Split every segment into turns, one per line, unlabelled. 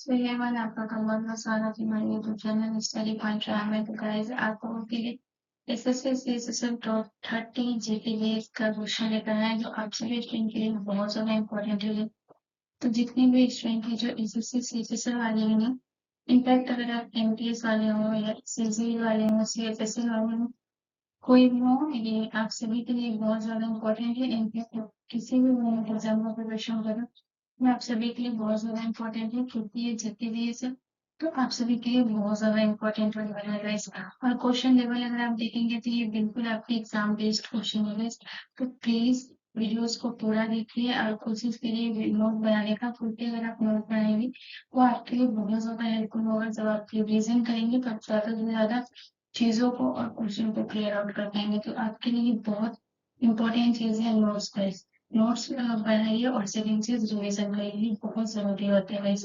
सो ये मैंने आपका बहुत स्वागत है हमारे यूट्यूब चैनल स्टडी पॉइंट में। तो गाइस आप लोगों के लिए एसएससी सीएसएसएल टॉप 30 जीके का क्वेश्चन लेकर आए जो आप सभी स्टूडेंट के लिए बहुत ज्यादा इम्पोर्टेंट है। तो जितने भी स्टूडेंट है जो एसएससी सीएसएसएल वाले हैं ना, इनफैक्ट अगर आप एमटीएस वाले हो या सीजी वाले हो सीएचएसएल वाले हो, कोई भी हो, ये आप सभी के लिए बहुत ज्यादा इम्पोर्टेंट है। इनफैक्ट किसी भी गवर्नमेंट एग्जाम का प्रिपरेशन करो, ये आप सभी के लिए बहुत ज्यादा इम्पोर्टेंट है, क्योंकि ये जितने भी ये सब तो आप सभी के लिए बहुत ज्यादा इम्पोर्टेंट होने वाला है इसका। और क्वेश्चन लेवल अगर आप देखेंगे तो ये बिल्कुल आपके एग्जाम बेस्ड क्वेश्चन है। तो प्लीज वीडियोस को पूरा देखिए और कोशिश करिए नोट बनाने का, क्योंकि अगर आप नोट बनाएंगे वो आपके लिए बहुत ज्यादा हेल्पफुल होगा। जब आप रिविजन करेंगे तब ज्यादा से ज्यादा चीजों को और क्वेश्चन को क्लियर आउट कर पाएंगे। तो आपके लिए बहुत इंपॉर्टेंट चीज है नोट्स गाइस। नोट्स बनाइए और सेकंड चीज रिविजन करिए, बहुत जरूरी होता है गाइस।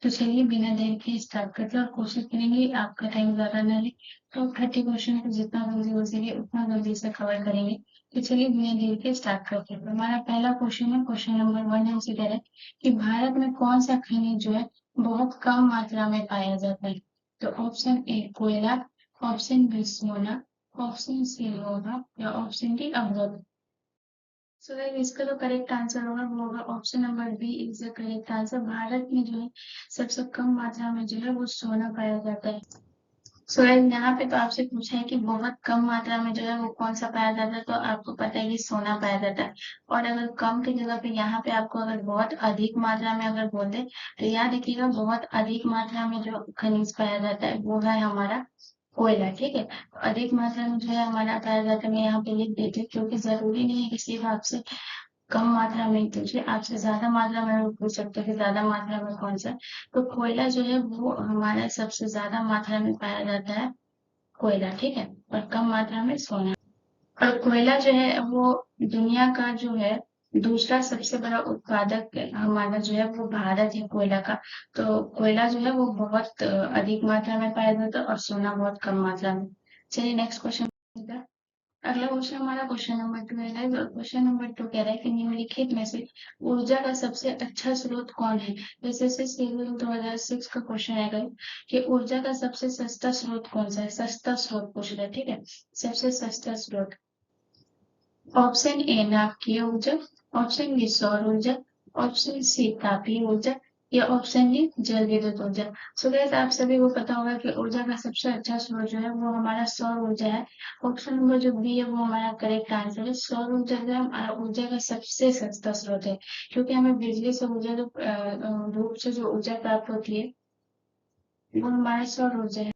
तो चलिए बिना देर के स्टार्ट करते हैं और कोशिश करेंगे आपका टाइम ज्यादा न ले, तो 30 क्वेश्चन को जितना जल्दी हो सके उतना जल्दी से कवर करेंगे। तो चलिए बिना देर के स्टार्ट करते हैं। हमारा पहला क्वेश्चन है, क्वेश्चन नंबर 1 हमसे कह रहा है कि भारत में कौन सा खनिज जो है बहुत कम मात्रा में पाया जाता है। तो ऑप्शन ए कोयला, ऑप्शन बी सोना, ऑप्शन सी लोहा या ऑप्शन डी अवरोध। सो इसका जो करेक्ट आंसर होगा वो होगा option number B is the correct answer. Bharat में जो है सबसे कम मात्रा में जो है वो सोना पाया जाता है। सो यहाँ पे तो आपसे पूछा है कि बहुत कम मात्रा में जो है वो कौन सा पाया जाता है, तो आपको पता है कि सोना पाया जाता है। और अगर कम की जगह पे यहाँ पे आपको अगर बहुत अधिक मात्रा में अगर बोल दे तो याद रखिएगा बहुत अधिक मात्रा में जो खनिज पाया जाता है वो है हमारा कोयला। ठीक है, तो अधिक मात्रा में जो है हमारा पाया जाता है, मैं यहाँ पे लिख देती हूँ क्योंकि जरूरी नहीं है कि सिर्फ आपसे कम मात्रा में पूछे, आपसे ज्यादा मात्रा में भी पूछ सकते हो कि ज्यादा मात्रा में कौन सा। तो कोयला जो है वो हमारा सबसे ज्यादा मात्रा में पाया जाता है कोयला। ठीक है, और कम मात्रा में सोना। और कोयला जो है वो दुनिया का जो है दूसरा सबसे बड़ा उत्पादक हमारा जो है वो भारत है कोयला का। तो कोयला जो है वो बहुत अधिक मात्रा में पाया जाता है और सोना बहुत कम मात्रा में। चलिए नेक्स्ट क्वेश्चन। अगला क्वेश्चन हमारा क्वेश्चन नंबर 2 है गाइस, और क्वेश्चन नंबर 2 कह रहा है कि निम्नलिखित में से ऊर्जा का सबसे अच्छा स्रोत कौन है। एसएससी सिविल 2006 का क्वेश्चन है गाइस कि ऊर्जा का सबसे सस्ता स्रोत कौन सा है। सस्ता स्रोत पूछ रहा है, ठीक है, सबसे सस्ता स्रोत। ऑप्शन ए नाभिकीय ऊर्जा, ऑप्शन बी सौर ऊर्जा, ऑप्शन सी तापीय ऊर्जा या ऑप्शन डी जल विद्युत ऊर्जा। सो गाइस आप सभी को पता होगा कि ऊर्जा का सबसे अच्छा स्रोत जो है वो हमारा सौर ऊर्जा है। ऑप्शन नंबर जो बी है वो हमारा करेक्ट आंसर है। सौर ऊर्जा जो है हमारा ऊर्जा का सबसे सस्ता स्रोत है, क्योंकि हमें बिजली से ऊर्जा जो धूप से जो ऊर्जा प्राप्त होती है वो हमारा सौर ऊर्जा है।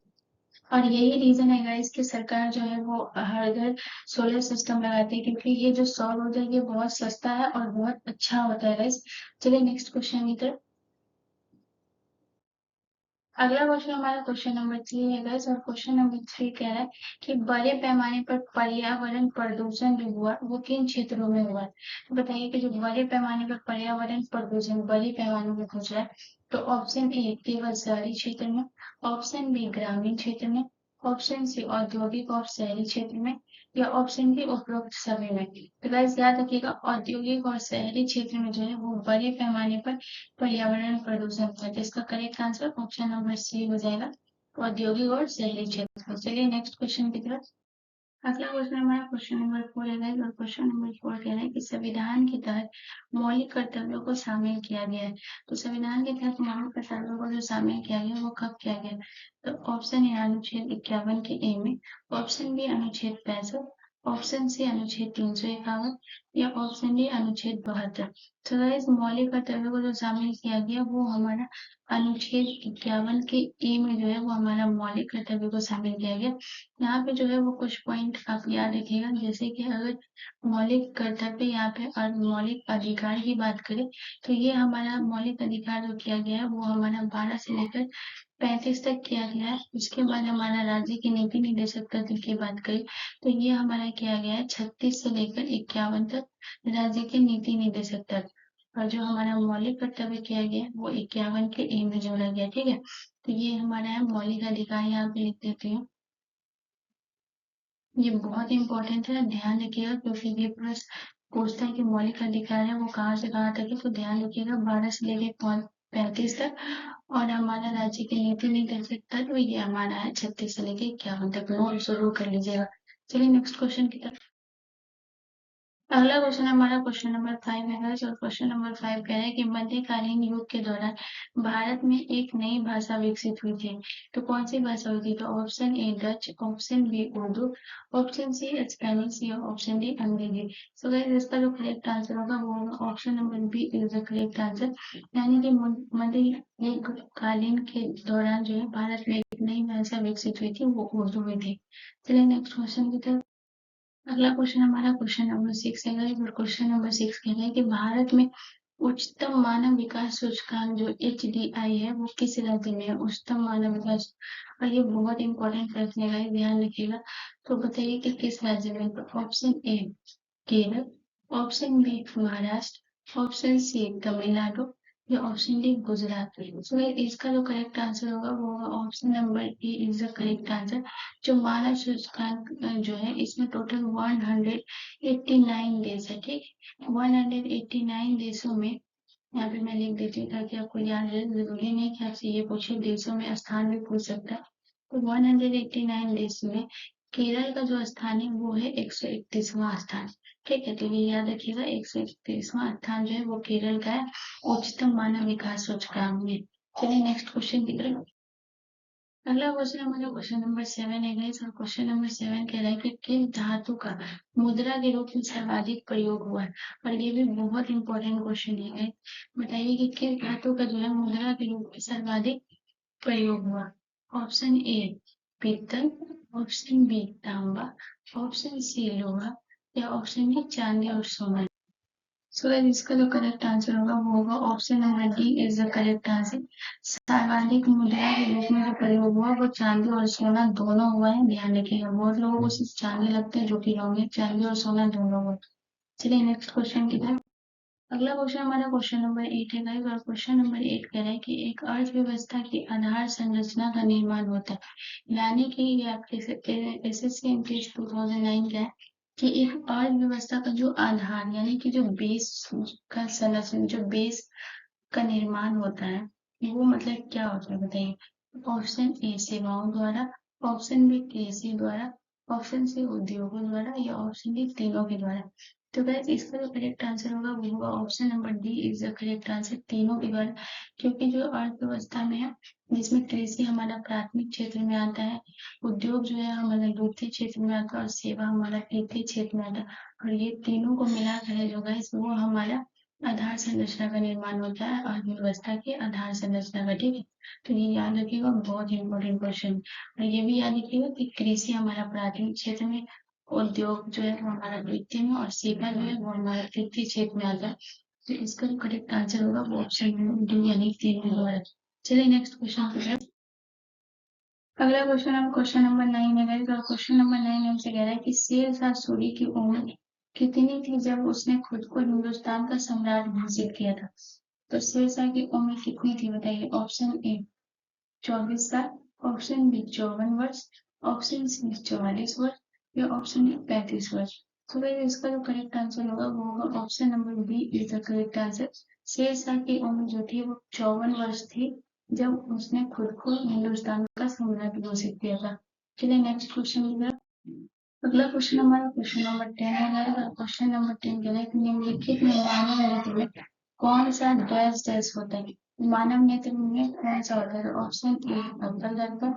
और यही रीजन है गाइस कि सरकार जो है वो हर घर सोलर सिस्टम लगाती है, क्योंकि ये जो सौर ऊर्जा है ये बहुत सस्ता है और बहुत अच्छा होता है गाइस। चलिए नेक्स्ट क्वेश्चन की तरफ। अगला क्वेश्चन हमारा क्वेश्चन नंबर 3 है गाइस, और क्वेश्चन नंबर 3 कह रहा है कि बड़े पैमाने पर पर्यावरण प्रदूषण जो हुआ वो किन क्षेत्रों में हुआ। तो बताइए कि जो बड़े पैमाने पर पर्यावरण प्रदूषण बड़े पैमाने में पूछ रहा है, तो ऑप्शन ए केवल शहरी क्षेत्र में, ऑप्शन बी ग्रामीण क्षेत्र में, ऑप्शन सी औद्योगिक और शहरी क्षेत्र में या ऑप्शन डी उपरोक्त सभी में। तो गाइस याद रखिएगा औद्योगिक और शहरी क्षेत्र में जो है वो बड़े पैमाने पर पर्यावरण प्रदूषण था, जिसका correct answer option number C हो जाएगा, औद्योगिक और शहरी क्षेत्र। चलिए नेक्स्ट क्वेश्चन की तरफ। अगला क्वेश्चन हमारा क्वेश्चन नंबर 4 है गाइस, और क्वेश्चन नंबर 4 कह रहा है कि संविधान के तहत मौलिक कर्तव्यों को शामिल किया गया है। तो संविधान के तहत मौलिक कर्तव्यों को जो शामिल किया गया वो कब किया गया। तो ऑप्शन ए अनुच्छेद 51 के ए में, ऑप्शन बी अनुच्छेद 65, ऑप्शन सी अनुच्छेद 351 या ऑप्शन डी अनुच्छेद 72। तो गाइस मौलिक कर्तव्यों को जो शामिल किया गया वो हमारा अनुच्छेद 51 के ए में जो है वो हमारा मौलिक कर्तव्य को शामिल किया गया। यहाँ पे जो है वो कुछ पॉइंट आप याद रखिएगा, जैसे कि अगर मौलिक कर्तव्य यहाँ पे और मौलिक अधिकार की बात करें तो ये हमारा मौलिक अधिकार जो किया गया है वो हमारा 12 से लेकर 35 तक किया गया है। उसके बाद हमारा राज्य की नीति निर्देशक तत्व की बात करें तो ये हमारा किया गया है 36 से लेकर 51 तक राज्य के नीति निर्देशक तत्व। और जो हमारा मौलिक कर्तव्य किया गया है वो 51 के ए में जोड़ा गया। ठीक है, तो ये हमारा है मौलिक अधिकार, यहाँ पे लिख देती हूँ। ये बहुत इंपॉर्टेंट है, ध्यान रखिएगा, क्योंकि ये प्रश्न पूछता है कि मौलिक अधिकार है वो कहाँ से कहाँ तक है। तो ध्यान रखिएगा 12 से लेकर 35 तक और हमारा राज्य की नीति निर्देशक तत्व ये हमारा है 36 से लेके 51 तक। नोट जरूर कर लीजिएगा। चलिए नेक्स्ट क्वेश्चन की तरफ। अगला क्वेश्चन हमारा क्वेश्चन नंबर 5 है गाइस, और क्वेश्चन नंबर 5 कह रहा है कि मध्यकालीन युग के दौरान भारत में एक नई भाषा विकसित हुई थी। तो कौन सी भाषा हुई थी? तो option A Dutch, option B Urdu, option C Spanish या option D Angrezi. So guys इसका जो करेक्ट आंसर होगा वो होगा option number B is the correct answer. यानी कि मध्यकालीन के दौरान जो है भारत में एक नई भाषा विकसित हुई थी, वो उर्दू में थी। चलिए नेक्स्ट क्वेश्चन की तरफ। अगला क्वेश्चन हमारा क्वेश्चन नंबर 6 है गाइस, और क्वेश्चन नंबर 6 कह रहे हैं कि भारत में उच्चतम मानव विकास सूचकांक जो HDI है वो किस राज्य में है? उच्चतम मानव विकास, और ये बहुत इंपॉर्टेंट प्रश्न है गाइस, ध्यान रखिएगा। तो बताइए कि किस राज्य में? तो option A Kerala, option B Maharashtra, option C Tamil Nadu या ऑप्शन डी गुजरात। सो इसका जो करेक्ट आंसर होगा वो होगा option number A is the correct answer. जो मानव सूचकांक जो है इसमें टोटल 189 देश है, ठीक। 189 देशों में, यहाँ पे मैं लिख देती हूँ ताकि आपको याद रहे, जरूरी नहीं कि आपसे ये पूछे, देशों में स्थान भी पूछ सकता है। तो 189 देश में केरल का जो स्थान है वो है 131वां स्थान, ठीक है। तो ये याद रखिएगा, 131वां स्थान जो है वो केरल का है उच्चतम मानव विकास सूचकांक में। चलिए नेक्स्ट क्वेश्चन की तरफ। अगला क्वेश्चन हमारा क्वेश्चन नंबर 7 है गाइस, और क्वेश्चन नंबर 7 कह रहा है कि किस धातु का मुद्रा के रूप में सर्वाधिक प्रयोग हुआ है? और ये भी बहुत इंपॉर्टेंट क्वेश्चन है गाइस। बताइए कि किस धातु का जो है मुद्रा के रूप में सर्वाधिक प्रयोग हुआ? ऑप्शन ए पीतल, ऑप्शन बी तांबा, ऑप्शन सी लोहा या ऑप्शन डी चांदी और सोना। सो इसका जो करेक्ट आंसर होगा वो होगा option number D is the correct answer. सर्वाधिक मुद्रा के रूप में जो प्रयोग हुआ वो चांदी और सोना दोनों हुआ है, ध्यान रखिएगा। बहुत लोगों को सिर्फ चांदी लगता है, जो कि रॉन्ग है, चांदी और सोना दोनों हुआ। चलिए नेक्स्ट क्वेश्चन की तरफ। अगला क्वेश्चन हमारा क्वेश्चन नंबर 8 है गाइस, और क्वेश्चन नंबर 8 कह रहा है कि एक अर्थव्यवस्था की आधार संरचना का निर्माण होता है। यानी कि ये आपके SSC MTS 2009 का है कि एक अर्थव्यवस्था का जो आधार यानी कि जो बेस का संरचना, जो बेस का निर्माण होता है, वो मतलब क्या होता है बताइए। ऑप्शन ए सेवाओं द्वारा, ऑप्शन बी कृषि द्वारा, ऑप्शन सी उद्योगों द्वारा या ऑप्शन डी तीनों के द्वारा। तो गाइस इसका जो करेक्ट आंसर होगा वो होगा option number D is the correct answer, तीनों के द्वारा। क्योंकि जो अर्थव्यवस्था में है, जिसमें कृषि हमारा प्राथमिक क्षेत्र में आता है, उद्योग जो है हमारा द्वितीय क्षेत्र में आता है, और सेवा हमारा तृतीय क्षेत्र में आता है। और ये तीनों को मिलाकर है जो गाइस वो हमारा आधार संरचना का निर्माण होता है, अर्थव्यवस्था की आधार संरचना का, ठीक है। तो ये याद रखिएगा, बहुत ही इंपॉर्टेंट क्वेश्चन। और ये भी याद रखिएगा कि कृषि हमारा प्राथमिक क्षेत्र में, उद्योग जो है वो हमारा द्वितीय में, और सेवा जो है वो हमारा तृतीय क्षेत्र में आता है। तो इसका जो करेक्ट आंसर होगा वो ऑप्शन डी यानी तीन होगा। चलिए नेक्स्ट क्वेश्चन की तरफ। अगला क्वेश्चन हम क्वेश्चन नंबर 9 है गाइस, और क्वेश्चन नंबर 9 हमसे कह रहा है कि शेरशाह सूरी की उम्र कितनी थी जब उसने खुद को हिंदुस्तान का सम्राट घोषित किया था? तो शेरशाह की उम्र कितनी थी बताइए। ऑप्शन ए 24 साल, ऑप्शन बी 54 वर्ष, ऑप्शन सी 44 वर्ष या ऑप्शन डी 35 वर्ष। तो भाई इसका जो करेक्ट आंसर होगा वो होगा option number B is the correct answer. Sher Shah की उम्र जो थी वो 54 वर्ष थी जब उसने खुद को हिंदुस्तान का सम्राट घोषित किया था। चलिए नेक्स्ट क्वेश्चन की तरफ। अगला क्वेश्चन हमारा क्वेश्चन नंबर 10 है, क्वेश्चन नंबर 10 कह रहा है कि निम्नलिखित में मानव नेत्र में कौन सा डैश डैश होता है? मानव नेत्र में कौन सा होता है? ऑप्शन ए अवतल दर्पण,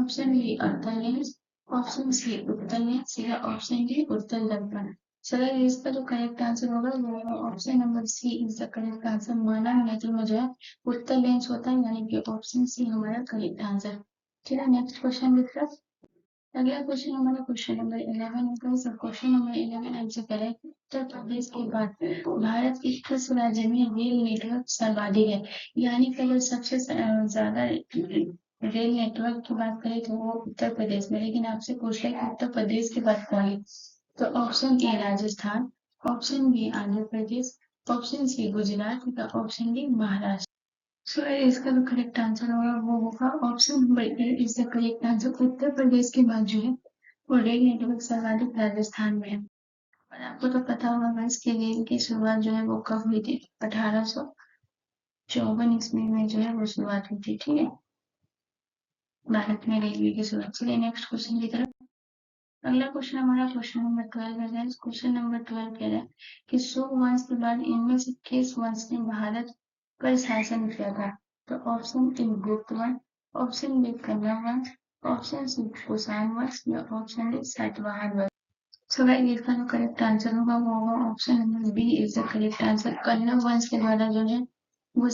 ऑप्शन बी अवतल लेंस, ऑप्शन सी उत्तल लेंस या ऑप्शन डी उत्तल दर्पण। चलो इसका जो करेक्ट आंसर होगा वो option number C is the correct answer. मानव नेत्र में जो है उत्तल लेंस होता है, यानी कि ऑप्शन सी हमारा करेक्ट आंसर। चलिए नेक्स्ट क्वेश्चन की तरफ। अगला क्वेश्चन हमारा क्वेश्चन नंबर 11 है, सब क्वेश्चन नंबर 11 हमसे करें उत्तर प्रदेश के बाद भारत के किस राज्य में रेल नेटवर्क सर्वाधिक है? यानी कि अगर सबसे ज्यादा रेल नेटवर्क की बात करें तो वो उत्तर प्रदेश में, लेकिन आपसे पूछ रहे कि उत्तर प्रदेश के बाद कौन है? तो option A Rajasthan, option B Andhra Pradesh, option C Gujarat या ऑप्शन डी महाराष्ट्र। सो इसका जो करेक्ट आंसर होगा वो होगा option number A is the correct answer. Uttar Pradesh के बाद जो है वो रेल नेटवर्क सर्वाधिक राजस्थान में है। और आपको तो पता होगा इसके रेल की शुरुआत जो है वो कब हुई थी? 1800 54 ईस्वी में जो है वो शुरुआत हुई थी। ठीक है, भारत में रेलवे की शुरुआत। चलिए नेक्स्ट क्वेश्चन की तरफ। अगला क्वेश्चन हमारा क्वेश्चन नंबर 12 है। क्वेश्चन नंबर 12 कह रहा है कि शुंग वंश के बाद इनमें से किस वंश ने भारत पर शासन किया था? तो ऑप्शन ए गुप्त वंश, ऑप्शन बी कन्या वंश, ऑप्शन सी कुषाण वंश या ऑप्शन डी सातवाहन वंश। सो गाइस इसका जो करेक्ट आंसर होगा वो होगा option number B is the correct answer. कन्या वंश के द्वारा जो है वो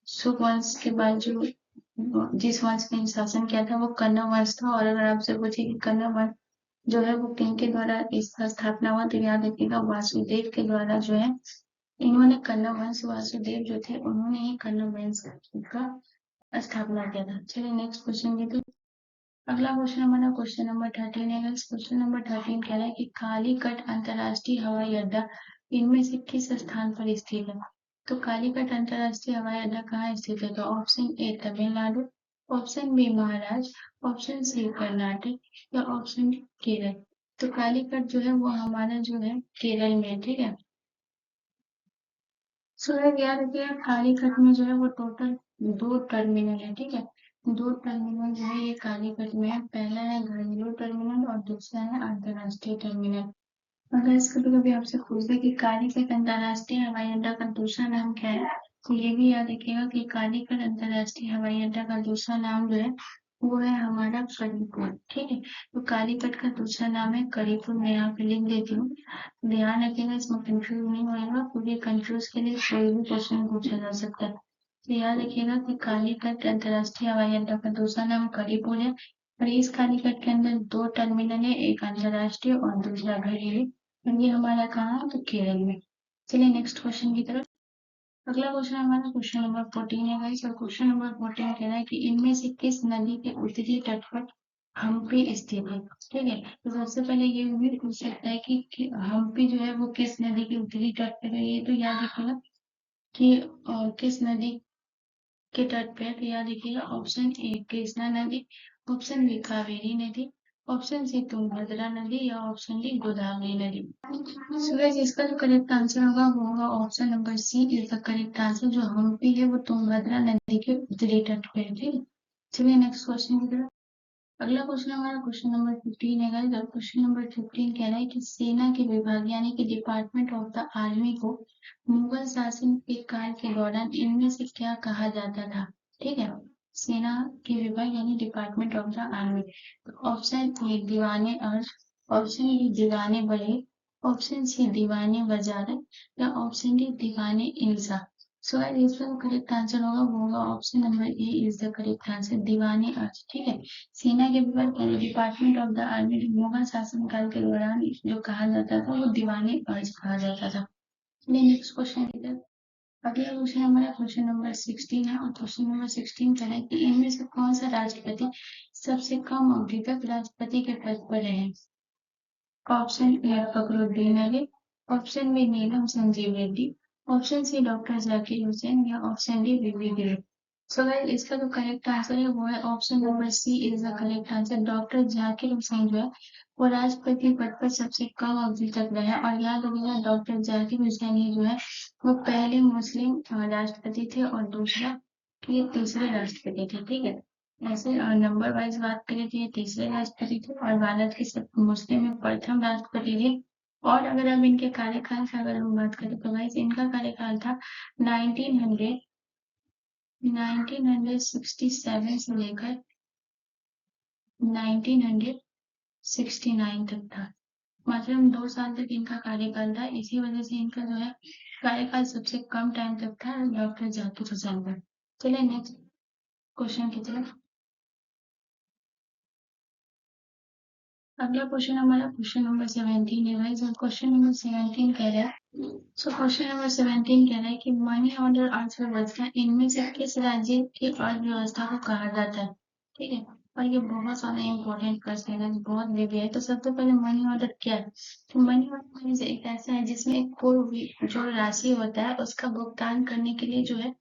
शुंग वंश के बाद जो जिस वंश ने शासन किया था वो कन्या वंश था। और अगर आपसे पूछे कि कन्या वंश जो है वो किनके द्वारा इसका स्थापना हुआ, तो याद रखिएगा वासुदेव के द्वारा जो है इन्होंने कन्या वंश, वासुदेव जो थे उन्होंने ही कन्या वंश का स्थापना किया था। चलिए नेक्स्ट क्वेश्चन की तो अगला क्वेश्चन हमारा क्वेश्चन नंबर 13 है। क्वेश्चन नंबर 13 कह रहा है कि कालीकट अंतरराष्ट्रीय हवाई अड्डा इनमें से किस स्थान पर स्थित है? तो कालीकट अंतरराष्ट्रीय हवाई अड्डा कहाँ स्थित है? तो option A Tamil Nadu, option B Maharashtra, option C Karnataka या ऑप्शन डी केरल। तो कालीकट जो है वो हमारा जो है केरल में। ठीक है, सो याद रखिएगा कालीकट में जो है वो टोटल 2 टर्मिनल है। ठीक है, 2 टर्मिनल जो है ये कालीकट में है। पहला है घरेलू टर्मिनल और दूसरा है अंतरराष्ट्रीय टर्मिनल। अगर इस कभी कभी आपसे पूछे कि कालीकट अंतरराष्ट्रीय हवाई अड्डा का दूसरा नाम क्या है, तो ये भी याद रखिएगा कि कालीकट अंतरराष्ट्रीय हवाई अड्डा का दूसरा नाम जो है वो है हमारा करीपुर। ठीक है, तो कालीकट का दूसरा नाम है करीपुर। मैं यहाँ पे लिख देती हूँ, ध्यान रखिएगा इसमें कंफ्यूज नहीं होगा, क्योंकि कंफ्यूज के लिए कोई भी क्वेश्चन पूछा जा सकता है। तो याद रखिएगा कि कालीकट अंतरराष्ट्रीय हवाई अड्डा का दूसरा नाम करीपुर है और इस कालीकट के अंदर 2 टर्मिनल है, एक अंतरराष्ट्रीय और दूसरा घरेलू। और ये हमारा कहाँ है? तो केरल में। चलिए नेक्स्ट क्वेश्चन की तरफ। अगला क्वेश्चन हमारा क्वेश्चन नंबर 14 है गाइस। और क्वेश्चन नंबर 14 कह रहा है कि इनमें से किस नदी के उत्तरी तट पर हम्पी स्थित है? ठीक है, तो सबसे पहले ये भी पूछ सकता है कि हम्पी जो है वो किस नदी के उत्तरी तट पर है। ये तो याद रखिएगा कि किस नदी के तट पे है। तो याद रखिएगा ऑप्शन ए कृष्णा नदी, ऑप्शन बी कावेरी नदी, ऑप्शन सी तुंगभद्रा नदी या ऑप्शन डी गोदावरी नदी। सूरज इसका जो करेक्ट आंसर होगा वो होगा option number C is the correct answer. जो हम्पी है वो तुंगभद्रा नदी के उत्तरी तट पे है। ठीक है, चलिए नेक्स्ट क्वेश्चन की तरफ। अगला क्वेश्चन हमारा क्वेश्चन नंबर 15 है गाइस। क्वेश्चन नंबर 15 कह रहा है कि सेना के विभाग यानी कि डिपार्टमेंट ऑफ द आर्मी को मुगल शासन के काल के दौरान इनमें से क्या कहा जाता था? ठीक है, सेना के विभाग यानी department of the army. Option A दीवाने अर्ज, ऑप्शन बी दीवाने बड़े, ऑप्शन सी दीवाने वजारत या ऑप्शन डी दीवाने इंसा। सो इसका जो करेक्ट आंसर होगा वो होगा option number A is the correct answer, दीवाने अर्ज। ठीक है, सेना के विभाग यानी department of the army Mughal शासनकाल के दौरान जो कहा जाता था वो दीवाने अर्ज कहा जाता था। नेक्स्ट क्वेश्चन की तरफ। अगला क्वेश्चन हमारा क्वेश्चन नंबर 16 है। और क्वेश्चन नंबर 16 कह रहा है कि इनमें से कौन सा राष्ट्रपति सबसे कम अवधि तक राष्ट्रपति के पद पर रहे? Option A Fakhruddin Ali, option B Neelam Sanjiva Reddy, option C doctor Zakir Hussain या option D V V Giri. So guys इसका जो करेक्ट आंसर है वो है option number C is the correct answer. Doctor Zakir Hussain जो है वो राष्ट्रपति पद पर सबसे कम अवधि तक रहे। और याद रखिएगा डॉक्टर जाकिर हुसैन ही जो है वो पहले मुस्लिम राष्ट्रपति थे और दूसरा ये तीसरे राष्ट्रपति थे। ठीक है, ऐसे नंबर वाइज बात करें तो ये तीसरे राष्ट्रपति थे और भारत के सब मुस्लिम में प्रथम राष्ट्रपति थे। और अगर अब इनके कार्यकाल से अगर हम बात करें तो गाइस इनका कार्यकाल था 1967 से लेकर 1969 तक था। मतलब 2 साल तक इनका कार्यकाल था। इसी वजह से इनका जो है कार्यकाल सबसे कम टाइम तक था डॉक्टर जाकिर हुसैन का। चलिए नेक्स्ट क्वेश्चन की तरफ। अगला क्वेश्चन हमारा क्वेश्चन नंबर 17 है गाइस। और क्वेश्चन नंबर 17 कह रहा है क्वेश्चन नंबर 17 कह रहा है कि मनी ऑर्डर अर्थव्यवस्था इनमें से किस राज्य की अर्थव्यवस्था को कहा जाता है? ठीक है, और ये बहुत सारा इम्पोर्टेंट प्रश्न है, बहुत भी है। तो सबसे पहले मनी ऑर्डर क्या है? तो मनी ऑर्डर एक ऐसा है जिसमें कोई भी जो राशि होता है उसका भुगतान करने के लिए जो है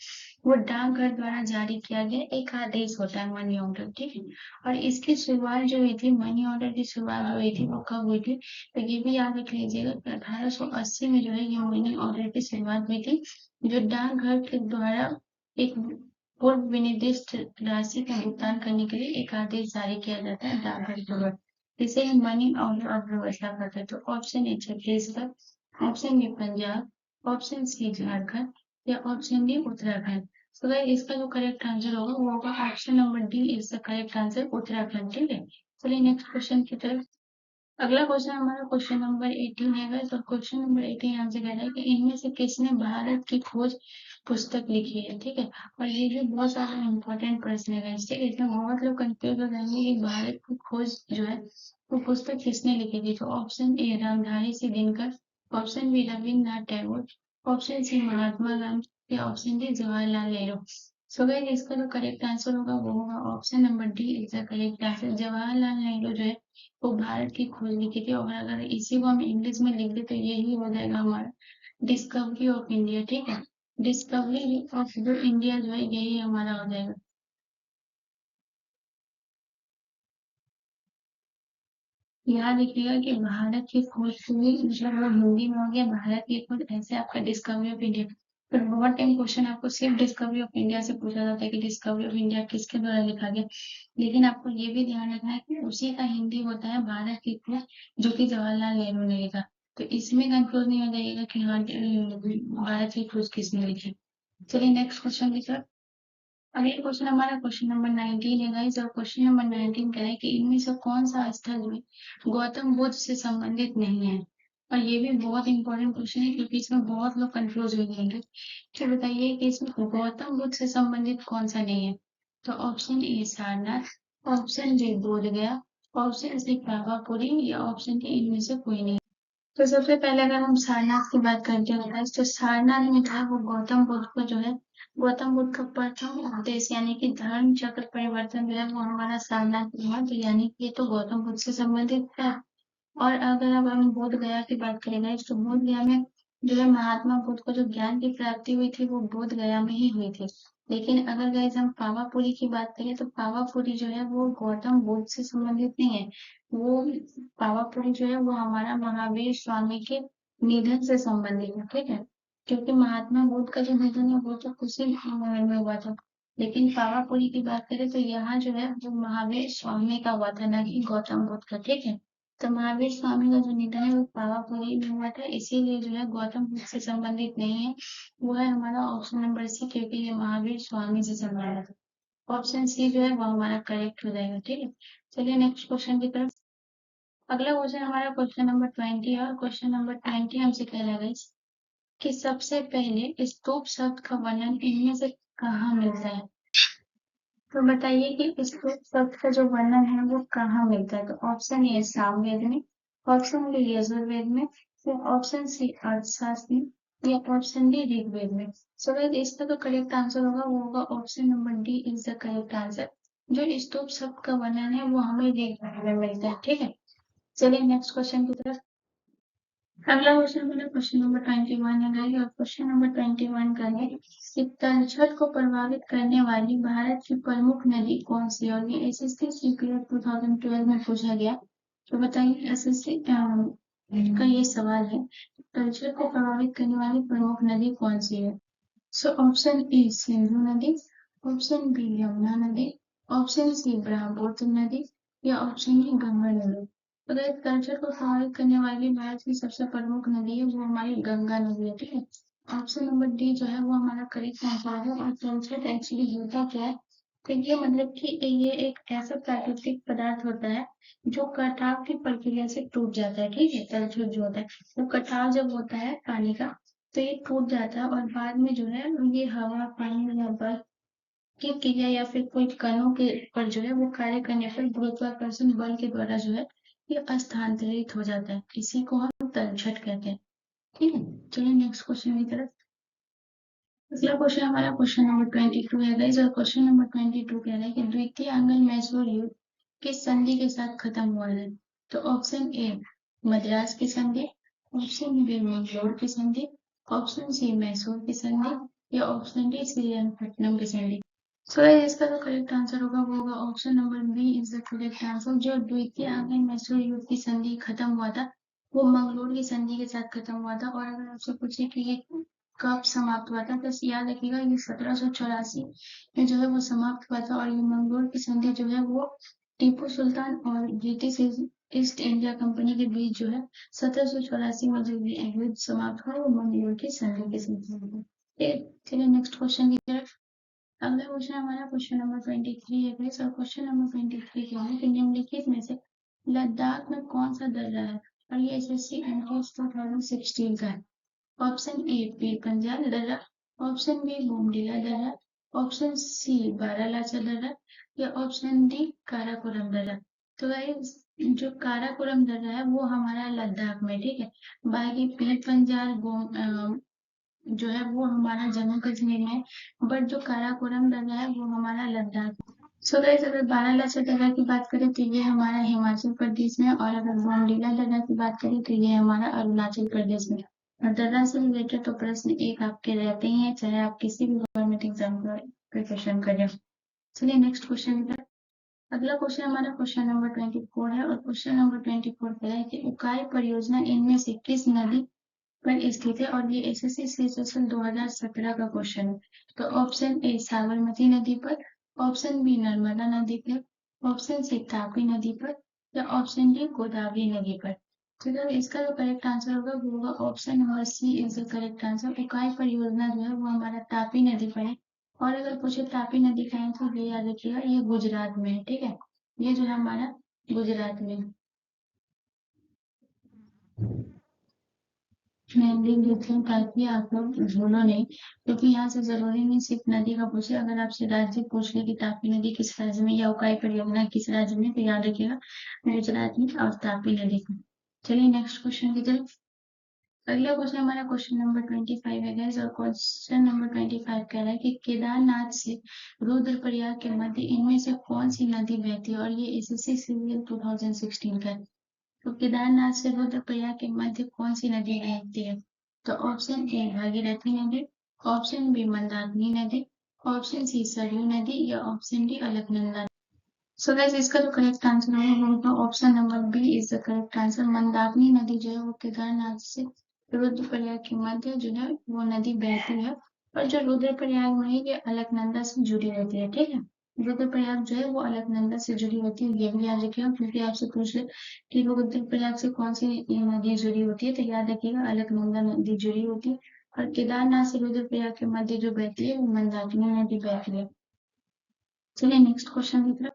वो डाकघर द्वारा जारी किया गया एक आदेश होता है मनी ऑर्डर, ठीक है। और इसकी शुरुआत जो हुई थी, मनी ऑर्डर की शुरुआत जो हुई थी वो कब हुई थी, तो ये भी याद रख लीजिएगा कि 1880 में जो है ये मनी ऑर्डर की शुरुआत हुई थी, जो डाकघर के द्वारा एक पूर्व विनिर्दिष्ट राशि का भुगतान करने के लिए एक आदेश जारी किया जाता है डाकघर द्वारा, इसे हम मनी ऑर्डर ऑफ व्यवस्था करते हैं। तो option A Chhattisgarh, option B Punjab, option C Jharkhand या ऑप्शन डी उत्तराखंड। तो गाइस इसका जो करेक्ट आंसर होगा वो होगा option number D is the correct answer, Uttarakhand, ठीक है। चलिए नेक्स्ट क्वेश्चन की तरफ। अगला क्वेश्चन हमारा क्वेश्चन नंबर 18 है। तो क्वेश्चन नंबर 18 यहाँ से कह रहा है कि इनमें से किसने भारत की खोज पुस्तक लिखी है, ठीक है। और ये भी बहुत सारा इंपॉर्टेंट प्रश्न है गाइस, ठीक है। इसमें बहुत लोग कंफ्यूज हो जाएंगे कि भारत की खोज जो है वो पुस्तक किसने लिखी थी। तो option A Ramdhari Singh Dinkar, option B Rabindranath Tagore, option C Mahatma Gandhi या option D Jawaharlal Nehru. So guys इसका जो करेक्ट आंसर होगा वो होगा option number D is the correct answer. Jawaharlal Nehru जो है वो भारत की खोज लिखी थी, और अगर इसी को हम इंग्लिश में लिख दे तो यही हो जाएगा हमारा डिस्कवरी ऑफ इंडिया, ठीक है। डिस्कवरी ऑफ जो इंडिया जो है यही हमारा हो जाएगा। याद रखिएगा कि भारत की खोज हुई मतलब वो हिंदी में हो गया भारत की खोज, ऐसे आपका डिस्कवरी ऑफ इंडिया। पर बहुत टाइम क्वेश्चन आपको सिर्फ डिस्कवरी ऑफ इंडिया से पूछा जाता है कि डिस्कवरी ऑफ इंडिया किसके द्वारा लिखा गया, लेकिन आपको ये भी ध्यान रखना है कि उसी का हिंदी होता है भारत की खोज, जो कि जवाहरलाल नेहरू ने लिखा। तो इसमें कंफ्यूज नहीं हो जाइएगा कि हाँ भारत की खोज किसने लिखी। चलिए नेक्स्ट क्वेश्चन की तरफ। अगला क्वेश्चन हमारा क्वेश्चन नंबर 19 है गाइस, और क्वेश्चन नंबर 19 कह रहा है कि इनमें से कौन सा स्थल जो है गौतम बुद्ध से संबंधित नहीं है। और ये भी बहुत इंपॉर्टेंट क्वेश्चन है क्योंकि इसमें बहुत लोग कंफ्यूज हो जाएंगे। तो बताइए कि इसमें गौतम बुद्ध से संबंधित कौन सा नहीं है। तो option A Sarnath, option B Bodh Gaya, option C Pawapuri या ऑप्शन डी इनमें से कोई नहीं। तो सबसे पहले अगर हम सारनाथ की बात करते हैं गाइस, तो सारनाथ में था वो गौतम बुद्ध को जो है गौतम बुद्ध का प्रथम उपदेश यानी कि धर्म चक्र परिवर्तन जो है वो हमारा सारनाथ में हुआ, तो यानी कि ये तो गौतम बुद्ध से संबंधित है। और अगर अब हम बोध गया की बात करें गाइस, तो बोध गया में जो है महात्मा बुद्ध को जो ज्ञान की प्राप्ति हुई थी वो बोध गया में ही हुई थी। लेकिन अगर गाइस हम पावापुरी की बात करें तो पावापुरी जो है वो गौतम बुद्ध से संबंधित नहीं है। वो पावापुरी जो है वो हमारा महावीर स्वामी के निधन से संबंधित है, ठीक है। क्योंकि महात्मा बुद्ध का जो निधन है वो तो उसी में हुआ था। लेकिन पावापुरी की बात करें तो यहाँ जो है वो महावीर स्वामी का हुआ था, न कि गौतम बुद्ध का, ठीक है। तो महावीर स्वामी का जो निधन है वो पावापुरी में हुआ था, इसीलिए जो है गौतम बुद्ध से संबंधित नहीं है। वो है हमारा ऑप्शन नंबर सी, क्योंकि ये महावीर स्वामी से संबंधित है। ऑप्शन सी जो है वो हमारा करेक्ट हो जाएगा, ठीक है। चलिए नेक्स्ट क्वेश्चन की तरफ। अगला क्वेश्चन हमारा क्वेश्चन नंबर 20 है, और क्वेश्चन नंबर 20 हमसे कह रहा है कि सबसे पहले स्तूप शब्द का वर्णन इनमें से कहाँ मिलता है। तो बताइए कि स्तूप शब्द का जो वर्णन है वो कहाँ मिलता है। तो ऑप्शन ए सामवेद में, ऑप्शन बी यजुर्वेद में, फिर ऑप्शन सी अर्थशास्त्र में या ऑप्शन डी ऋग्वेद में। सो गाइस इसका तो करेक्ट आंसर होगा वो होगा option number D is the correct answer. जो स्तूप शब्द का वर्णन है वो हमें ऋग्वेद में मिलता है, ठीक है। चलिए नेक्स्ट क्वेश्चन की तरफ। अगला क्वेश्चन मेरा क्वेश्चन नंबर 21 है गाइस, और क्वेश्चन नंबर 21 का है कि तलछट को प्रभावित करने वाली भारत की प्रमुख नदी कौन सी है। और ये एसएससी सीपीएफ 2012 में पूछा गया। तो बताइए एसएससी का ये सवाल है, तलछट को प्रभावित करने वाली प्रमुख नदी कौन सी है। सो ऑप्शन ए सिंधु नदी, ऑप्शन बी यमुना नदी, ऑप्शन सी ब्रह्मपुत्र नदी या ऑप्शन डी गंगा नदी। अगर कल्चर को प्रभावित करने वाली भारत की सबसे प्रमुख नदी है वो हमारी गंगा नदी है, ठीक है। ऑप्शन नंबर डी जो है वो हमारा करेक्ट आंसर है। और कल्चर एक्चुअली होता क्या है, तो ये मतलब कि ये एक ऐसा प्राकृतिक पदार्थ होता है जो कटाव की प्रक्रिया से टूट जाता है, ठीक है। तलछट जो होता है वो कटाव जब होता है पानी का तो ये टूट जाता है, और बाद में जो है ये हवा पानी या बर्फ की क्रिया या फिर कोई कणों के पर जो है वो कार्य करने पर गुरुत्वाकर्षण बल के द्वारा जो है ये स्थानांतरित हो जाता है, इसी को हम तलछट कहते हैं, ठीक है। चलिए नेक्स्ट क्वेश्चन की तरफ। अगला क्वेश्चन हमारा क्वेश्चन नंबर 22 है गाइस, और क्वेश्चन नंबर 22 कह रहा है कि द्वितीय आंग्ल मैसूर युद्ध किस संधि के साथ खत्म हुआ है। तो ऑप्शन ए मद्रास की संधि, ऑप्शन बी मंगलोर की संधि, ऑप्शन सी मैसूर की संधि या ऑप्शन डी श्रीरंगपट्टनम की संधि। सो इसका जो करेक्ट आंसर होगा वो होगा option number B is the correct answer. जो द्वितीय आंग्ल मैसूर युद्ध की संधि खत्म हुआ था वो मंगलोर की संधि के साथ खत्म हुआ था। और अगर आपसे पूछे कि ये कब समाप्त हुआ था तो याद रखिएगा ये 1784 में जो है वो समाप्त हुआ था। और ये मंगलोर की संधि जो है वो टीपू सुल्तान और ब्रिटिश ईस्ट इंडिया कंपनी के बीच जो है 1784 में जो ये युद्ध समाप्त हुआ वो मंगलोर की संधि के साथ। चलिए नेक्स्ट क्वेश्चन की तरफ। अगला क्वेश्चन हमारा क्वेश्चन नंबर 23 है गाइस। और क्वेश्चन नंबर 23 क्या है कि निम्नलिखित में से लद्दाख में कौन सा दर्रा है। और ये एसएससी एमटीएस 2016 का है। ऑप्शन ए पीर पंजाल दर्रा, ऑप्शन बी बोमडीला दर्रा, ऑप्शन सी बारालाचा दर्रा या ऑप्शन डी काराकोरम दर्रा। तो गाइस जो काराकोरम दर्रा है वो हमारा लद्दाख में, ठीक है। बाकी पीर पंजाल जो है वो हमारा जम्मू कश्मीर में, बट जो काराकोरम दर्रा है वो हमारा लद्दाख। सो गाइस अगर बारालाचा दर्रा की बात करें तो ये हमारा हिमाचल प्रदेश में, और अगर बोमडीला दर्रा की बात करें तो ये हमारा अरुणाचल प्रदेश में। और दर्रा से रिलेटेड तो प्रश्न एक आपके रहते ही हैं, चाहे आप किसी भी गवर्नमेंट एग्जाम का प्रिपरेशन करें। चलिए नेक्स्ट क्वेश्चन। अगला क्वेश्चन हमारा क्वेश्चन नंबर 24 है। और क्वेश्चन नंबर 24 कह रहा है कि उकाई परियोजना इनमें से किस नदी पर स्थित है। और ये एसएससी सेशन 2017 का क्वेश्चन है। तो ऑप्शन ए साबरमती नदी पर, ऑप्शन बी नर्मदा नदी पर, ऑप्शन सी तापी नदी पर या ऑप्शन डी गोदावरी नदी पर। तो इसका जो करेक्ट आंसर होगा वो होगा option number C is the correct answer. Ukai परियोजना जो है वो हमारा तापी नदी पर है। और अगर पूछे तापी नदी का है तो ये याद रखिएगा ये गुजरात में है, ठीक है। ये जो है हमारा गुजरात में। मैं लिख देती हूँ ताकि आप लोग भूलो नहीं, क्योंकि यहाँ से जरूरी नहीं सिर्फ नदी का पूछे। अगर आपसे राज्य पूछ ले कि तापी नदी किस राज्य में या उकाई परियोजना किस राज्य में, तो याद रखिएगा गुजरात में और तापी नदी को। चलिए नेक्स्ट क्वेश्चन की तरफ। अगला क्वेश्चन हमारा क्वेश्चन नंबर 25 है गाइस। और क्वेश्चन नंबर 25 कह रहा है कि केदारनाथ से रुद्रप्रयाग के मध्य इनमें से कौन सी नदी बहती है। और ये एसएससी सीरियल 2016 का है। तो केदारनाथ से रुद्रप्रयाग के मध्य कौन सी नदी बहती है। तो ऑप्शन ए भागीरथी नदी, ऑप्शन बी मंदाकिनी नदी, ऑप्शन सी सरयू नदी या option D Alaknanda. So guys इसका जो करेक्ट आंसर है वो होगा option number B is the correct answer. Mandakini नदी जो है वो केदारनाथ से रुद्रप्रयाग के मध्य जो है वो नदी बहती है। और जो रुद्रप्रयाग में है ये अलकनंदा से जुड़ी होती है, ठीक है। रुद्रप्रयाग जो है वो अलकनंदा से जुड़ी होती है, ये भी याद रखिएगा क्योंकि आपसे पूछ ले कि रुद्रप्रयाग से कौन सी नदी जुड़ी होती है, तो याद रखिएगा अलकनंदा नदी जुड़ी होती है। और केदारनाथ से रुद्रप्रयाग के मध्य जो बहती है वो मंदाकिनी नदी बहती है। चलिए नेक्स्ट क्वेश्चन की तरफ।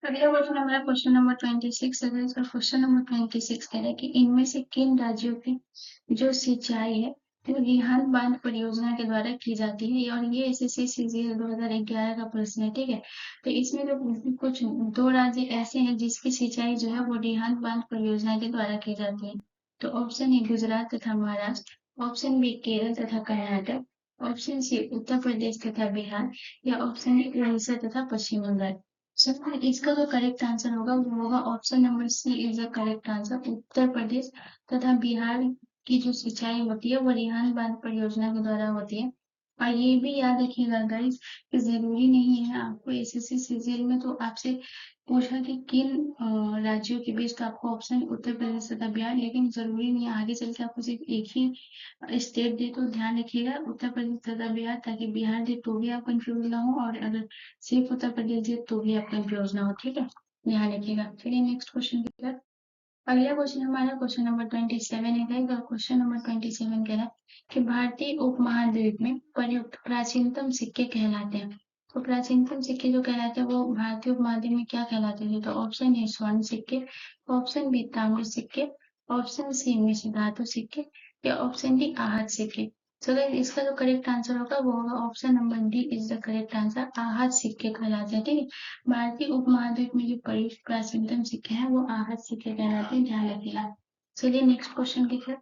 अगला क्वेश्चन हमारा क्वेश्चन नंबर 26 है। इसका क्वेश्चन नंबर 26 कह रहा है कि इनमें से किन राज्यों की जो सिंचाई है वो रिहांद बांध परियोजना के द्वारा की जाती है। और ये एसएससी सीजीएल 2011 का प्रश्न है, ठीक है। तो इसमें जो कुछ दो राज्य ऐसे हैं जिसकी सिंचाई जो है वो रिहांद बांध परियोजना के द्वारा की जाती है। तो ऑप्शन ए गुजरात तथा महाराष्ट्र, ऑप्शन बी केरल तथा कर्नाटक, ऑप्शन सी उत्तर प्रदेश तथा बिहार या ऑप्शन डी उड़ीसा तथा पश्चिम बंगाल। इसका जो करेक्ट आंसर होगा वो होगा option number C is the correct answer. Uttar Pradesh तथा बिहार की जो सिंचाई होती है वो रिहांद बांध परियोजना के द्वारा होती है। और ये भी याद रखिएगा गाइस कि जरूरी नहीं है आपको एसएससी सीजीएल में तो आपसे पूछा कि किन राज्यों के बीच, तो आपको ऑप्शन उत्तर प्रदेश तथा बिहार, लेकिन जरूरी नहीं है आगे चल के आपको सिर्फ एक ही स्टेट दे। तो ध्यान रखिएगा उत्तर प्रदेश तथा बिहार, ताकि बिहार दे तो भी आप कंफ्यूज ना हो और अगर सिर्फ उत्तर प्रदेश दे तो भी आप कंफ्यूज ना हो, ठीक है। ध्यान रखिएगा। चलिए नेक्स्ट क्वेश्चन की तरफ। अगला क्वेश्चन हमारा क्वेश्चन नंबर 27 है। क्वेश्चन नंबर 27 कह रहा है कि भारतीय उपमहाद्वीप में प्रयुक्त प्राचीनतम सिक्के कहलाते हैं। तो प्राचीनतम सिक्के जो कहलाते हैं वो भारतीय उपमहाद्वीप में क्या कहलाते हैं। तो ऑप्शन ए स्वर्ण सिक्के, ऑप्शन बी ताम्र सिक्के, ऑप्शन सी मिश्र धातु सिक्के या ऑप्शन डी आहत सिक्के। तो इसका जो करेक्ट आंसर होगा वो होगा option number D is the correct answer. आहत सिक्के कहलाते हैं, ठीक है। भारतीय उपमहाद्वीप में जो प्रयुक्त प्राचीनतम सिक्के हैं वो आहत सिक्के कहलाते हैं, ध्यान रखिएगा। चलिए नेक्स्ट क्वेश्चन की तरफ।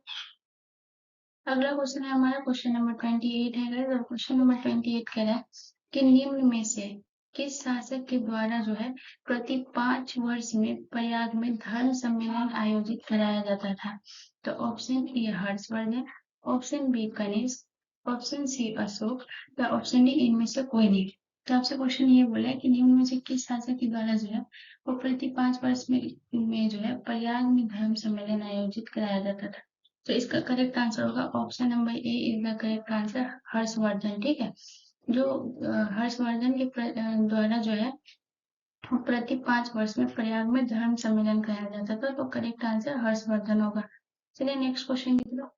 अगला क्वेश्चन है हमारा क्वेश्चन नंबर 28 है। और क्वेश्चन नंबर 28 कह रहा है कि निम्न में से किस शासक के द्वारा जो है प्रति 5 वर्ष में प्रयाग में धर्म सम्मेलन आयोजित कराया जाता था। तो option A Harshavardhana, option B Kanishka, option C Ashoka या ऑप्शन डी इनमें से कोई नहीं। तो आपसे क्वेश्चन ये बोला है कि निम्न में से किस शासक के द्वारा जो है वो प्रति 5 वर्ष में जो है प्रयाग में धर्म सम्मेलन आयोजित कराया जाता था। तो इसका करेक्ट आंसर होगा option number A is the correct answer, Harshvardhan. ठीक है, जो हर्षवर्धन के द्वारा जो है प्रति 5 वर्ष में प्रयाग में धर्म सम्मेलन कराया जाता था। तो करेक्ट आंसर हर्षवर्धन होगा। चलिए नेक्स्ट क्वेश्चन की तरफ।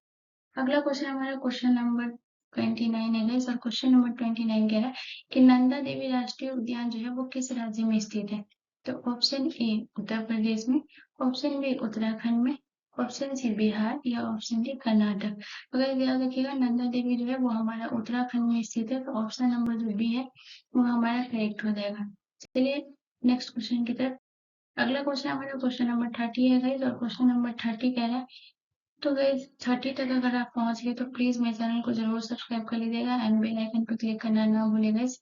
अगला क्वेश्चन हमारा क्वेश्चन नंबर 29 है गाइस, और क्वेश्चन नंबर 29 कह रहा है कि नंदा देवी राष्ट्रीय उद्यान जो है वो किस राज्य में स्थित है। तो ऑप्शन ए उत्तर प्रदेश में, ऑप्शन बी उत्तराखंड में, ऑप्शन सी बिहार या ऑप्शन डी कर्नाटक। अगर याद रखिएगा नंदा देवी जो है वो हमारा उत्तराखंड में स्थित है, तो ऑप्शन नंबर जो बी है वो हमारा करेक्ट हो जाएगा। चलिए नेक्स्ट क्वेश्चन की तरफ। अगला क्वेश्चन हमारा क्वेश्चन नंबर 30 है गाइस, और क्वेश्चन नंबर 30 कह रहा है तो गाइस 30 तक अगर आप पहुंच गए तो प्लीज मेरे चैनल को जरूर सब्सक्राइब कर लीजिएगा एंड बेल आइकन पर क्लिक करना ना भूलिएगा गाइस,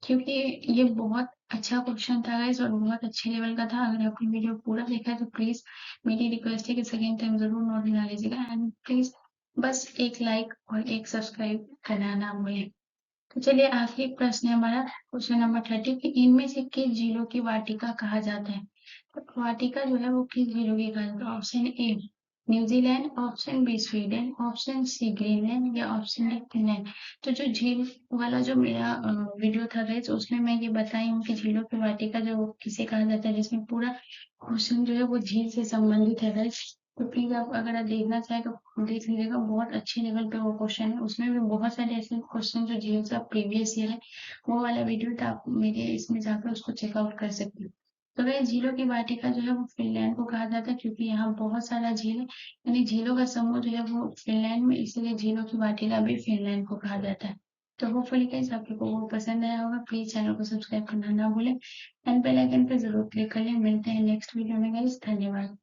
क्योंकि ये बहुत अच्छा क्वेश्चन था गाइस और बहुत अच्छे लेवल का था। अगर आपने वीडियो पूरा देखा है तो प्लीज मेरी रिक्वेस्ट है कि सेकेंड टाइम जरूर नोट बना लीजिएगा एंड प्लीज बस एक लाइक और एक सब्सक्राइब करना ना भूलें। तो चलिए आखिरी प्रश्न है हमारा क्वेश्चन नंबर 30 कि इनमें से किस झीलों की वाटिका कहा जाता है। तो वाटिका जो है वो किस झीलों की कहा जाता है। Option A New Zealand, option B Sweden, option C Greenland या ऑप्शन डी फिनलैंड। तो जो झील वाला जो मेरा वीडियो था गाइस उसमें मैं ये बताई हूँ कि झीलों की वाटिका जो किसे कहा जाता है, जिसमें पूरा क्वेश्चन जो है वो झील से संबंधित है गाइस। तो प्लीज आप अगर आप देखना चाहें तो देख लीजिएगा, बहुत अच्छे लेवल पे वो क्वेश्चन है। उसमें भी बहुत सारे ऐसे क्वेश्चन जो झील से प्रीवियस ईयर है, वो वाला वीडियो तो आप मेरे इसमें जाकर उसको चेकआउट कर सकते हो। तो वह झीलों की वाटिका जो है वो फिनलैंड को कहा जाता है, क्योंकि यहाँ बहुत सारा झील है, यानी झीलों का समूह जो है वो फिनलैंड में, इसलिए झीलों की वाटिका भी फिनलैंड को कहा जाता है। तो होपफुली गाइस आप लोगों को वो पसंद आया होगा। प्लीज चैनल को सब्सक्राइब करना ना भूलें एंड बेल आइकन पे जरूर क्लिक कर लें। मिलते हैं नेक्स्ट वीडियो में गाइस, धन्यवाद।